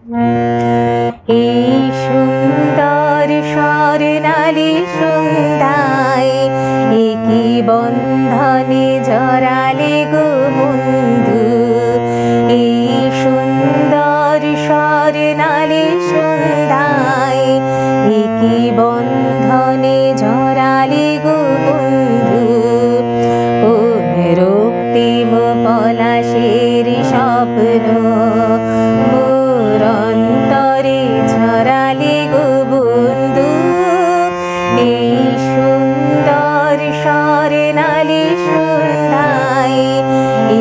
এই সুন্দর স্বর্ণালী সন্ধ্যায় একই বন্ধনে জড়ালে গো বন্ধু। এই সুন্দর স্বর্ণালী সন্ধ্যায় একই বন্ধনে জড়ালে গো বন্ধু। কোন রক্তিম পলাশের স্বপ্ন মোর অন্তরে ছড়ালে গো বন্ধু। এই সুন্দর স্বর্ণালী সন্ধ্যায়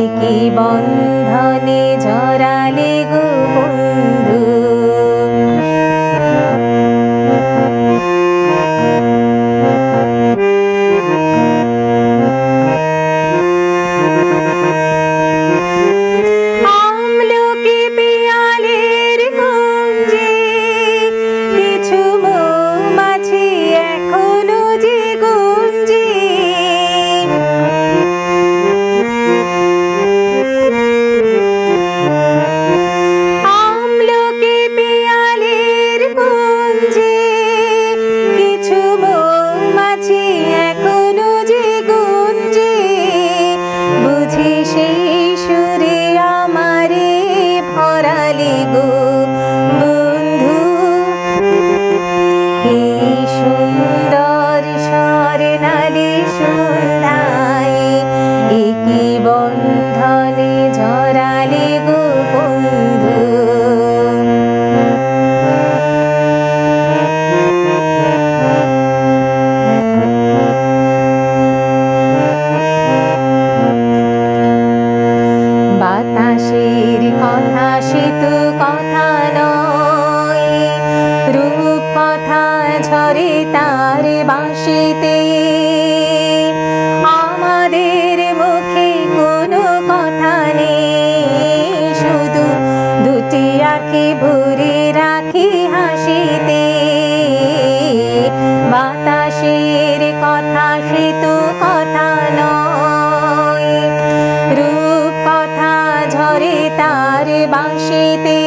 একই বন্ধনে জড়ালে গো বন্ধু। আমলকি পিয়ালের কুঞ্জে কিছু মৌমাছি এখনো যে গুঞ্জে। আমলকি পিয়ালের কুঞ্জে কিছু মৌমাছি এখনো যে গুঞ্জে। বুঝি সেই সুরে আমারে ভরালে গো বন্ধু। এই সুন্দর স্বর্ণালী সন্ধ্যায় একই বন্ধনে জড়ালে গো বন্ধু। বাতাসের কথা সে তো কথা নয়, রূপ কথা ঝরে তার বাঁশিতে। আমাদের মুখে কোনো কথা নেই, শুধু দুটি আঁখি ভরে রাখি হাসিতে। বাতাসের কথা সে তো কথা নয়, রূপ কথা ঝরে তার বাঁশিতে।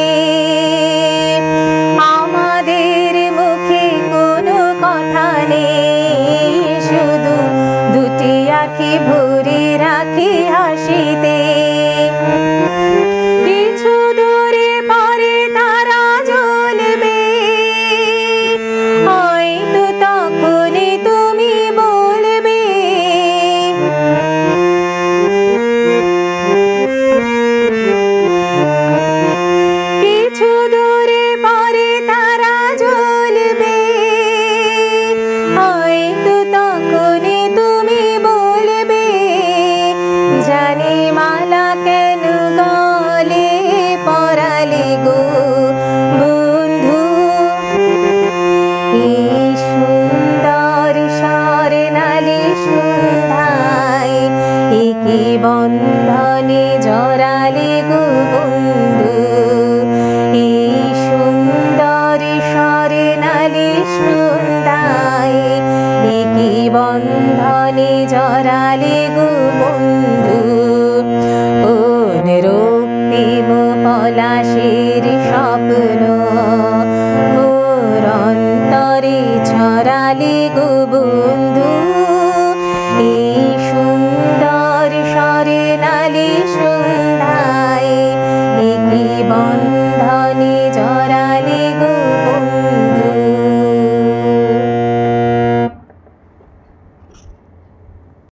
আমাদের মুখে কোনো কথা নেই, শুধু দুটি আঁখি ভরে রাখি হাসিতে। কিছু দূরে পরে তারা জ্বলবে, হয়তো তখনই তুমি বলবে। কিছু দূরে পরে তারা জ্বলবে, হয়তো তখনই তুমি বলবে। জানি মালা কেন গলে পরালে গো বন্ধু। এই সুন্দর স্বর্ণালী সন্ধ্যায় একই বন্ধনে জড়ালে গো বন্ধু। এই সুন্দর স্বর্ণালী সন্ধ্যায় একই বন্ধনে জড়ালে গো বন্ধু। কোন রক্তিম পলাশের স্বপ্ন মোর অন্তরে ছড়ালে গো বন্ধু। এই সুন্দর স্বর্ণালী সন্ধ্যায় একই বন্ধনে